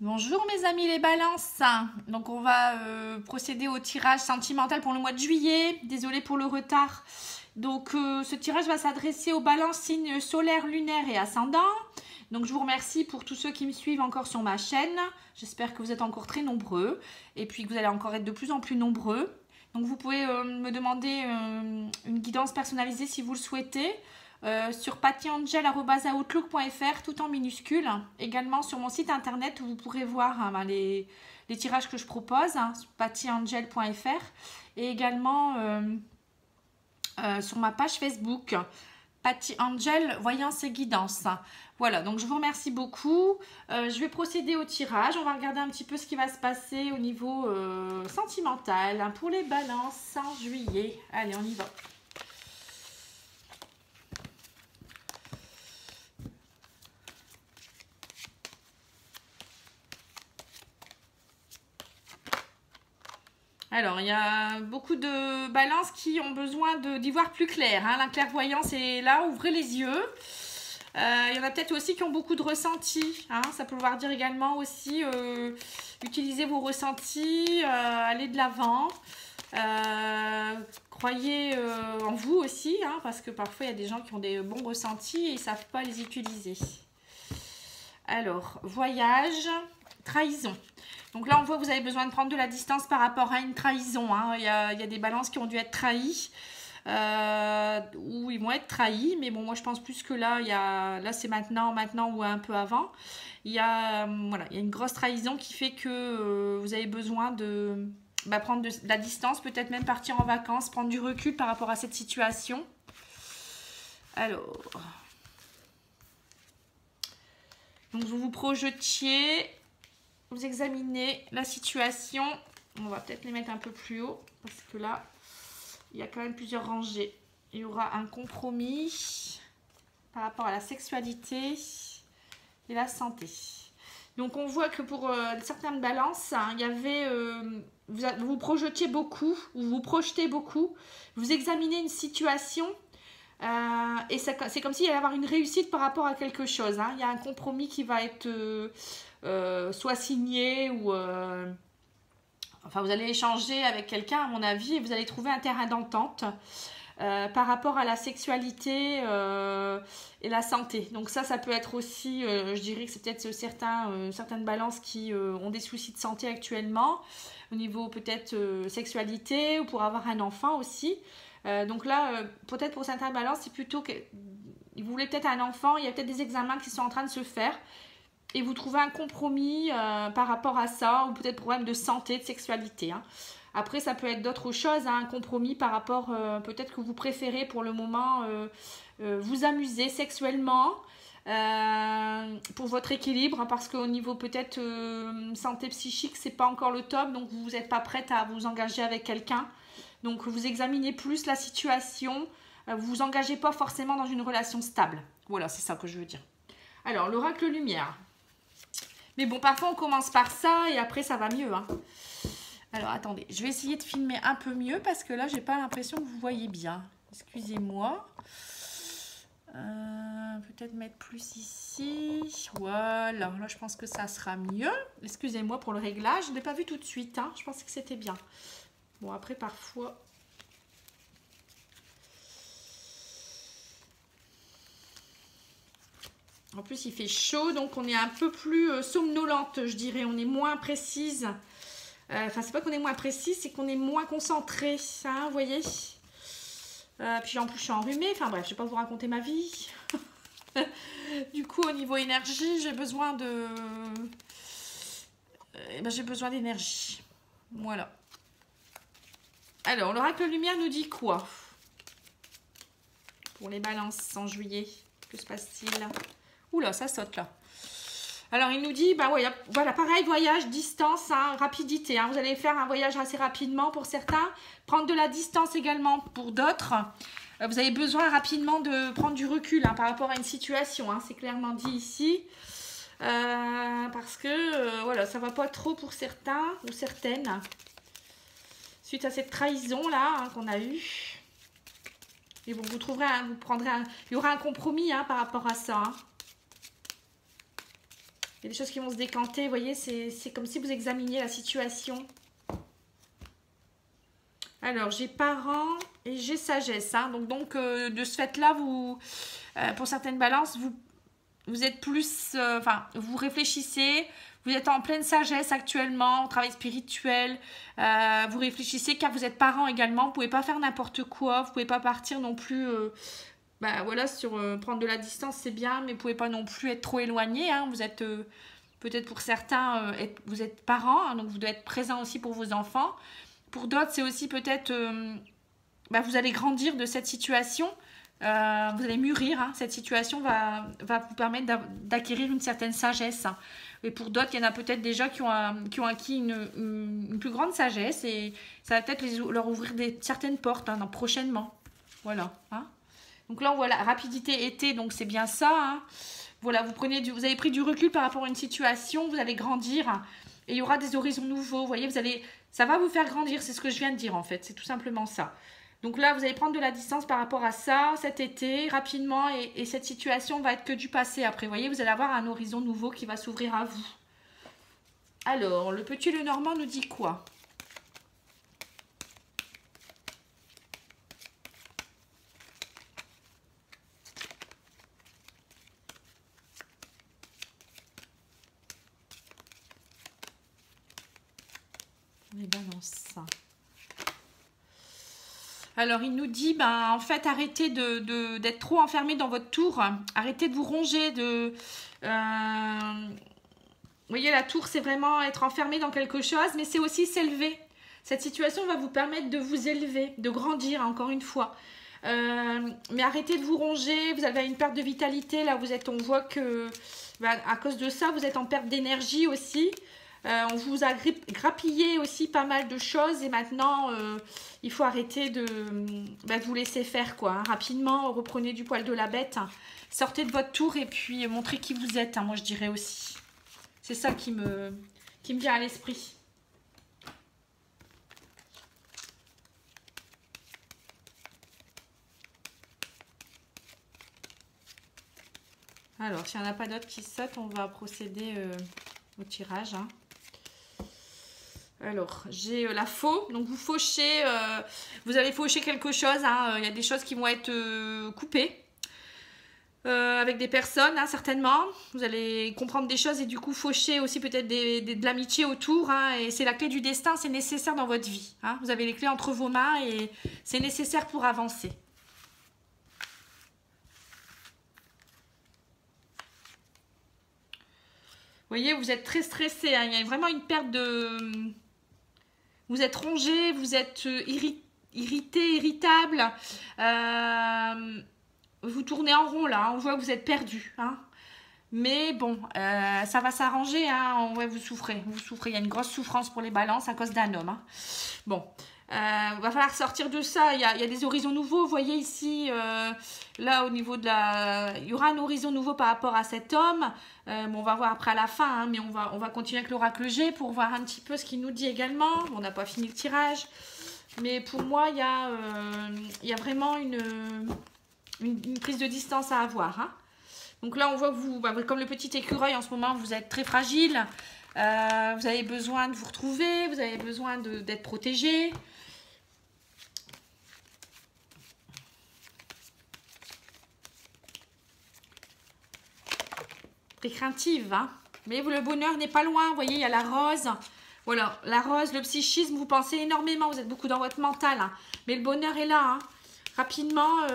Bonjour mes amis les balances. Donc on va procéder au tirage sentimental pour le mois de juillet. Désolée pour le retard. Donc ce tirage va s'adresser aux balances signes solaires, lunaires et ascendants. Donc je vous remercie pour tous ceux qui me suivent encore sur ma chaîne. J'espère que vous êtes encore très nombreux et puis que vous allez encore être de plus en plus nombreux. Donc vous pouvez me demander une guidance personnalisée si vous le souhaitez. Sur pattyangel@outlook.fr tout en minuscule. Également sur mon site internet où vous pourrez voir les tirages que je propose, pattyangel.fr. Et également sur ma page Facebook, Patty Angel, Voyance et Guidance. Voilà, donc je vous remercie beaucoup. Je vais procéder au tirage. On va regarder un petit peu ce qui va se passer au niveau sentimental pour les balances en juillet. Allez, on y va. Alors, il y a beaucoup de balances qui ont besoin d'y voir plus clair. La clairvoyance est là, ouvrez les yeux. Il y en a peut-être aussi qui ont beaucoup de ressentis. Ça peut vouloir dire également aussi utilisez vos ressentis, allez de l'avant. Croyez en vous aussi, parce que parfois il y a des gens qui ont des bons ressentis et ils ne savent pas les utiliser. Alors, voyage, trahison. Donc là, on voit que vous avez besoin de prendre de la distance par rapport à une trahison. Il y a des balances qui ont dû être trahies. Ou ils vont être trahis. Mais bon, moi, je pense plus que là c'est maintenant ou un peu avant. Il y a une grosse trahison qui fait que vous avez besoin de prendre de la distance. Peut-être même partir en vacances, prendre du recul par rapport à cette situation. Alors... Donc, vous projetiez... Vous examinez la situation. On va peut-être les mettre un peu plus haut parce que là, il y a quand même plusieurs rangées. Il y aura un compromis par rapport à la sexualité et la santé. Donc, on voit que pour certaines balances, il y avait... vous projetiez beaucoup, ou vous projetez beaucoup. Vous examinez une situation... et c'est comme s'il y allait avoir une réussite par rapport à quelque chose. Il y a un compromis qui va être soit signé ou... enfin, vous allez échanger avec quelqu'un, à mon avis, et vous allez trouver un terrain d'entente par rapport à la sexualité et la santé. Donc ça peut être aussi, je dirais que c'est peut-être certaines balances qui ont des soucis de santé actuellement, au niveau peut-être sexualité ou pour avoir un enfant aussi. Donc là, peut-être pour certaines balances, c'est plutôt que vous voulez peut-être un enfant, il y a peut-être des examens qui sont en train de se faire et vous trouvez un compromis par rapport à ça ou peut-être problème de santé, de sexualité. Après, ça peut être d'autres choses, un compromis par rapport, peut-être que vous préférez pour le moment vous amuser sexuellement pour votre équilibre parce qu'au niveau peut-être santé psychique, c'est pas encore le top, donc vous n'êtes pas prête à vous engager avec quelqu'un. Donc, vous examinez plus la situation. Vous ne vous engagez pas forcément dans une relation stable. Voilà, c'est ça que je veux dire. Alors, l'oracle lumière. Mais bon, parfois, on commence par ça et après, ça va mieux. Alors, attendez. Je vais essayer de filmer un peu mieux parce que là, j'ai pas l'impression que vous voyez bien. Excusez-moi. Peut-être mettre plus ici. Voilà. Là, je pense que ça sera mieux. Excusez-moi pour le réglage. Je ne l'ai pas vu tout de suite. Je pensais que c'était bien. Bon, après, parfois... En plus, il fait chaud, donc on est un peu plus somnolente, je dirais. On est moins précise. Enfin, c'est pas qu'on est moins précise, c'est qu'on est moins concentré. Vous voyez. Puis en plus, je suis enrhumée. Enfin bref, je vais pas vous raconter ma vie. Du coup, au niveau énergie, j'ai besoin de... j'ai besoin d'énergie. Voilà. Alors, l'oracle lumière nous dit quoi pour les balances en juillet? Que se passe-t-il? Oula, ça saute là. Alors, il nous dit, voilà, pareil, voyage, distance, rapidité. Vous allez faire un voyage assez rapidement pour certains. Prendre de la distance également pour d'autres. Vous avez besoin rapidement de prendre du recul par rapport à une situation. C'est clairement dit ici. Parce que, voilà, ça ne va pas trop pour certains ou certaines. Suite à cette trahison là qu'on a eue. Et bon, vous trouverez, il y aura un compromis par rapport à ça. Il y a des choses qui vont se décanter, vous voyez, c'est comme si vous examiniez la situation. Alors, j'ai parents et j'ai sagesse. Hein. Donc de ce fait-là, vous, pour certaines balances, vous êtes plus... Enfin, vous réfléchissez, vous êtes en pleine sagesse actuellement, au travail spirituel. Vous réfléchissez car vous êtes parents également. Vous ne pouvez pas faire n'importe quoi. Vous ne pouvez pas partir non plus... voilà, sur prendre de la distance, c'est bien, mais vous ne pouvez pas non plus être trop éloigné. Hein. Vous êtes... peut-être pour certains, vous êtes parents, hein, donc vous devez être présent aussi pour vos enfants. Pour d'autres, c'est aussi peut-être, vous allez grandir de cette situation, vous allez mûrir. Hein, cette situation va vous permettre d'acquérir une certaine sagesse. Et pour d'autres, il y en a peut-être déjà qui ont acquis une plus grande sagesse et ça va peut-être leur ouvrir certaines portes hein, prochainement. Voilà. Hein. Donc là, on voit la rapidité été, donc c'est bien ça. Hein. Voilà, vous avez pris du recul par rapport à une situation, vous allez grandir et il y aura des horizons nouveaux. Vous voyez, ça va vous faire grandir, c'est ce que je viens de dire en fait, c'est tout simplement ça. Donc là, vous allez prendre de la distance par rapport à ça cet été, rapidement, et cette situation va être que du passé après. Vous voyez, vous allez avoir un horizon nouveau qui va s'ouvrir à vous. Alors, le petit Lenormand nous dit quoi ? Les balances. Alors, il nous dit, en fait, arrêtez d'être trop enfermé dans votre tour. Arrêtez de vous ronger. Vous voyez, la tour, c'est vraiment être enfermé dans quelque chose, mais c'est aussi s'élever. Cette situation va vous permettre de vous élever, de grandir, encore une fois. Mais arrêtez de vous ronger. Vous avez une perte de vitalité. Là, on voit que, à cause de ça, vous êtes en perte d'énergie aussi. On vous a grappillé aussi pas mal de choses et maintenant il faut arrêter de vous laisser faire quoi. Hein. Rapidement, reprenez du poil de la bête, hein. Sortez de votre tour et puis montrez qui vous êtes, hein, moi je dirais aussi. C'est ça qui me vient à l'esprit. Alors, s'il n'y en a pas d'autres qui sautent, on va procéder au tirage. Hein. Alors, j'ai la faux. Donc, vous fauchez, vous allez faucher quelque chose. Hein. Il y a des choses qui vont être coupées avec des personnes, hein, certainement. Vous allez comprendre des choses et du coup, faucher aussi peut-être de l'amitié autour. Hein. Et c'est la clé du destin, c'est nécessaire dans votre vie. Hein. Vous avez les clés entre vos mains et c'est nécessaire pour avancer. Vous voyez, vous êtes très stressé. Hein. Il y a vraiment une perte de... Vous êtes rongé, vous êtes irrité, irritable. Vous tournez en rond là, on voit que vous êtes perdu. Hein. Mais bon, ça va s'arranger. Hein. Ouais, vous souffrez. Il y a une grosse souffrance pour les balances à cause d'un homme. Hein. Bon, va falloir sortir de ça. Il y a des horizons nouveaux. Vous voyez ici, là au niveau de la... Il y aura un horizon nouveau par rapport à cet homme. Bon, on va voir après à la fin, hein, mais on va continuer avec l'oracle G pour voir un petit peu ce qu'il nous dit également. Bon, on n'a pas fini le tirage. Mais pour moi, il y a vraiment une prise de distance à avoir. Hein. Donc là, on voit que vous, comme le petit écureuil en ce moment, vous êtes très fragile. Vous avez besoin de vous retrouver, vous avez besoin d'être protégé. Très craintive, hein. Mais le bonheur n'est pas loin. Vous voyez, il y a la rose. Voilà, la rose, le psychisme, vous pensez énormément. Vous êtes beaucoup dans votre mental. Hein. Mais le bonheur est là. Hein. Rapidement,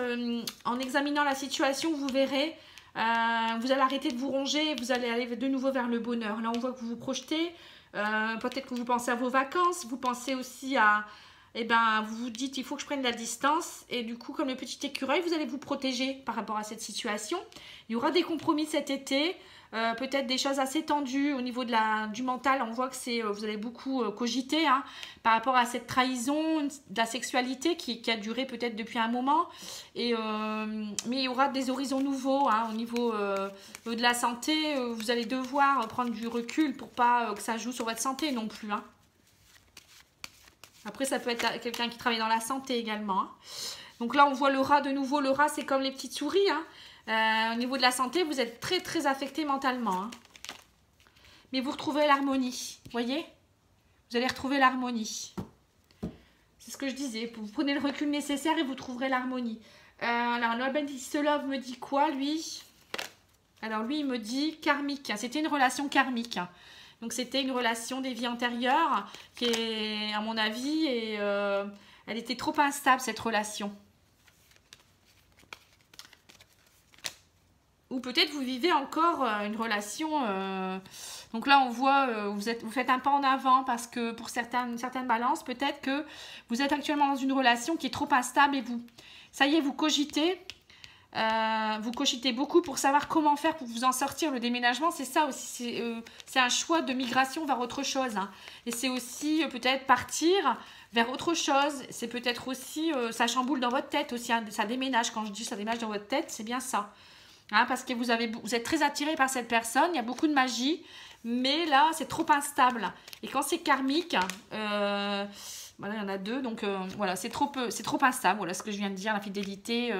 en examinant la situation, vous verrez, vous allez arrêter de vous ronger et vous allez aller de nouveau vers le bonheur. Là, on voit que vous vous projetez. Peut-être que vous pensez à vos vacances. Vous pensez aussi à... vous vous dites, il faut que je prenne la distance. Et du coup, comme le petit écureuil, vous allez vous protéger par rapport à cette situation. Il y aura des compromis cet été. Peut-être des choses assez tendues au niveau du mental. On voit que vous allez beaucoup cogiter hein, par rapport à cette trahison de la sexualité qui a duré peut-être depuis un moment. Mais il y aura des horizons nouveaux hein, au niveau de la santé. Vous allez devoir prendre du recul pour pas que ça joue sur votre santé non plus. Hein. Après, ça peut être quelqu'un qui travaille dans la santé également. Hein. Donc là, on voit le rat de nouveau. Le rat, c'est comme les petites souris. Hein. Au niveau de la santé, vous êtes très très affecté mentalement. Hein. mais vous retrouverez l'harmonie. Vous voyez? Vous allez retrouver l'harmonie. C'est ce que je disais. Vous prenez le recul nécessaire et vous trouverez l'harmonie. Alors, Nobel Love me dit quoi, lui? Alors, lui, il me dit karmique. C'était une relation karmique. Donc, c'était une relation des vies antérieures qui est, à mon avis, et, elle était trop instable, cette relation. Ou peut-être vous vivez encore une relation... donc là, on voit, vous faites un pas en avant parce que pour certaines balances, peut-être que vous êtes actuellement dans une relation qui est trop instable et vous... Ça y est, vous cogitez. Vous cogitez beaucoup pour savoir comment faire pour vous en sortir. Le déménagement, c'est ça aussi. C'est un choix de migration vers autre chose. Hein. Et c'est aussi peut-être partir vers autre chose. C'est peut-être aussi... ça chamboule dans votre tête aussi. Hein. Ça déménage. Quand je dis ça déménage dans votre tête, c'est bien ça. Hein, parce que vous êtes très attiré par cette personne. Il y a beaucoup de magie. Mais là, c'est trop instable. Et quand c'est karmique... voilà, il y en a deux, donc voilà, c'est trop instable. Voilà ce que je viens de dire, la fidélité,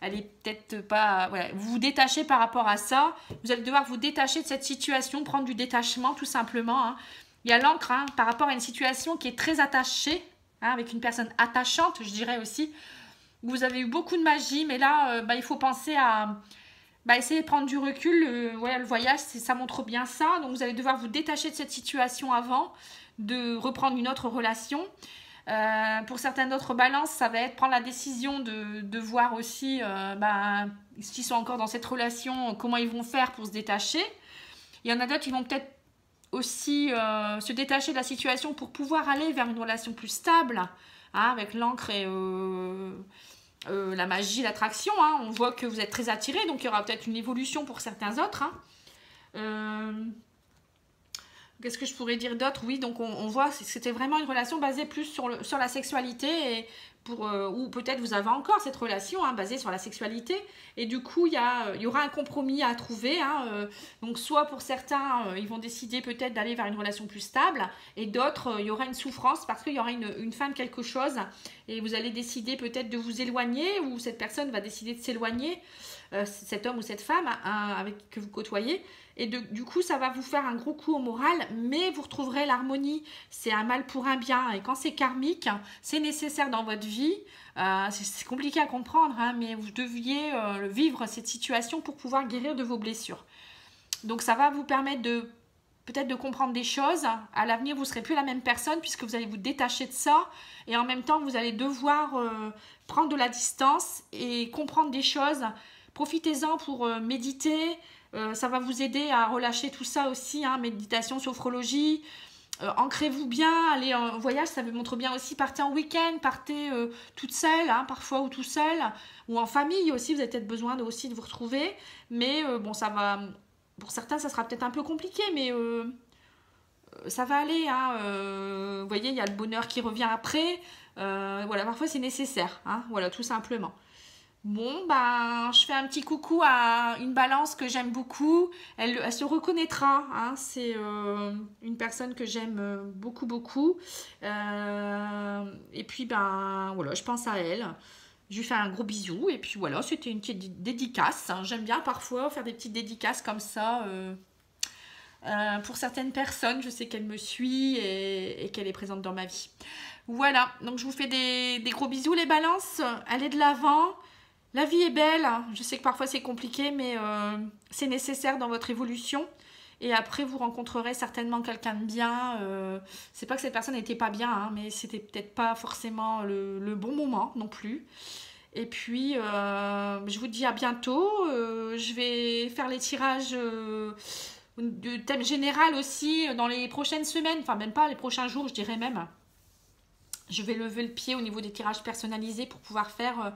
elle est peut-être pas... Voilà, vous vous détachez par rapport à ça. Vous allez devoir vous détacher de cette situation, prendre du détachement, tout simplement. Hein. Il y a l'encre, hein, par rapport à une situation qui est très attachée, hein, avec une personne attachante, je dirais aussi. Vous avez eu beaucoup de magie, mais là, il faut penser à... essayer de prendre du recul. Voilà, le voyage, ça montre bien ça. Donc, vous allez devoir vous détacher de cette situation avant de reprendre une autre relation. Pour certaines autres balances, ça va être prendre la décision de voir aussi s'ils sont encore dans cette relation, comment ils vont faire pour se détacher. Il y en a d'autres qui vont peut-être aussi se détacher de la situation pour pouvoir aller vers une relation plus stable, hein, avec l'encre et la magie, l'attraction. Hein. On voit que vous êtes très attirés, donc il y aura peut-être une évolution pour certains autres. Hein. Qu'est-ce que je pourrais dire d'autre? Oui, donc on voit que c'était vraiment une relation basée plus sur la sexualité et ou peut-être vous avez encore cette relation hein, basée sur la sexualité et du coup il y aura un compromis à trouver. Hein, donc soit pour certains, ils vont décider peut-être d'aller vers une relation plus stable et d'autres, il y aura une souffrance parce qu'il y aura une fin de quelque chose et vous allez décider peut-être de vous éloigner ou cette personne va décider de s'éloigner, cet homme ou cette femme que vous côtoyez. Et du coup, ça va vous faire un gros coup au moral, mais vous retrouverez l'harmonie. C'est un mal pour un bien. Et quand c'est karmique, c'est nécessaire dans votre vie. C'est compliqué à comprendre, hein, mais vous deviez vivre cette situation pour pouvoir guérir de vos blessures. Donc, ça va vous permettre peut-être de comprendre des choses. À l'avenir, vous ne serez plus la même personne puisque vous allez vous détacher de ça. Et en même temps, vous allez devoir prendre de la distance et comprendre des choses. Profitez-en pour méditer. Ça va vous aider à relâcher tout ça aussi, hein, méditation, sophrologie. Ancrez-vous bien, allez en voyage, ça vous montre bien aussi. Partez en week-end, partez toute seule, hein, parfois ou tout seul, ou en famille aussi. Vous avez peut-être besoin aussi de vous retrouver. Mais bon, ça va. Pour certains, ça sera peut-être un peu compliqué, mais ça va aller. Hein, vous voyez, il y a le bonheur qui revient après. Voilà, parfois c'est nécessaire. Hein, voilà, tout simplement. Bon, je fais un petit coucou à une balance que j'aime beaucoup. Elle se reconnaîtra. Hein. C'est une personne que j'aime beaucoup, beaucoup. Et puis, voilà, je pense à elle. Je lui fais un gros bisou. Et puis voilà, c'était une petite dédicace. Hein. J'aime bien parfois faire des petites dédicaces comme ça. Pour certaines personnes, je sais qu'elle me suit et qu'elle est présente dans ma vie. Voilà, donc je vous fais des gros bisous les balances. Allez de l'avant. La vie est belle, je sais que parfois c'est compliqué, mais c'est nécessaire dans votre évolution. Et après, vous rencontrerez certainement quelqu'un de bien. C'est pas que cette personne n'était pas bien, hein, mais c'était peut-être pas forcément le bon moment non plus. Et puis, je vous dis à bientôt. Je vais faire les tirages de thème général aussi dans les prochaines semaines. Enfin, même pas les prochains jours, je dirais même. Je vais lever le pied au niveau des tirages personnalisés pour pouvoir faire...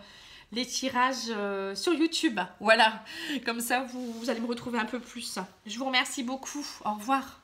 les tirages sur YouTube. Voilà, comme ça vous allez me retrouver un peu plus. Je vous remercie beaucoup. Au revoir.